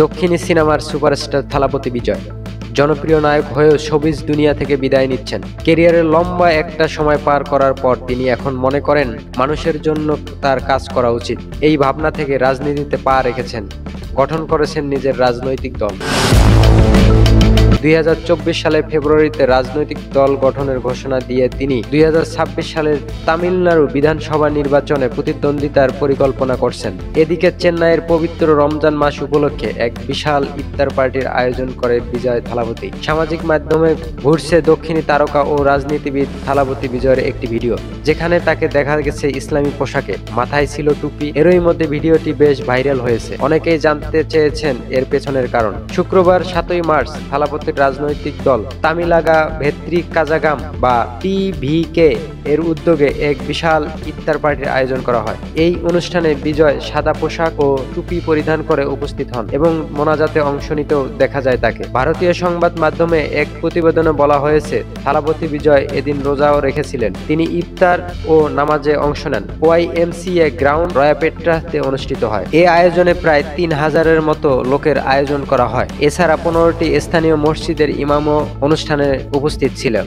দক্ষিণী সিনেমার সুপারস্টার থালাপতি বিজয় জনপ্রিয় নায়ক হয়েও শোবিজ দুনিয়া থেকে বিদায় নিচ্ছেন। ক্যারিয়ারের লম্বা একটা সময় পার করার পর তিনি এখন মনে করেন মানুষের জন্য তার কাজ করা উচিত। এই ভাবনা থেকে রাজনীতিতে পা রেখেছেন, গঠন করেছেন নিজের রাজনৈতিক দল। 2024 সালের ফেব্রুয়ারিতে রাজনৈতিক দল গঠনের ঘোষণা দিয়ে তিনি 2026 সালের তামিলনাড়ু বিধানসভা নির্বাচনে প্রতিদ্বন্দ্বিতার পরিকল্পনা করছেন। এদিকে চেন্নাইয়ের পবিত্র রমজান মাস উপলক্ষে এক বিশাল ইফতার পার্টির আয়োজন করে বিজয় থালাপতি। সামাজিক মাধ্যমে ঘুরছে দক্ষিণী তারকা ও রাজনীতিবিদ থালাপতি বিজয়ের একটি ভিডিও, যেখানে তাকে দেখা গেছে ইসলামী পোশাকে, মাথায় ছিল টুপি। এরই মধ্যে ভিডিওটি বেশ ভাইরাল হয়েছে। অনেকেই জানতে চেয়েছেন এর পেছনের কারণ। শুক্রবার 7ই মার্চ থালাপতির রাজনৈতিক দল তামিলাগা ভেত্রি কাজাগাম বা টিভিকে এর উদ্যোগে এক বিশাল ইফতার পার্টির আয়োজন করা হয়। এই অনুষ্ঠানে বিজয় সাদা পোশাক ও টুপি পরিধান করে উপস্থিত হন এবং মোনাজাতে অংশ নিতেও দেখা যায় তাকে। ভারতীয় সংবাদ মাধ্যমে এক প্রতিবেদনে বলা হয়েছে, থালাপতি বিজয় এদিন রোজাও রেখেছিলেন। তিনি ইফতার ও নামাজে অংশ নেন। ওয়াইএমসিএ গ্রাউন্ড রয়াপেট্রাতে অনুষ্ঠিত হয়। এই আয়োজনে প্রায় 3000-এর মতো লোকের আয়োজন করা হয়। এছাড়া 15টি স্থানীয় মসজিদের ইমামও অনুষ্ঠানে উপস্থিত ছিলেন।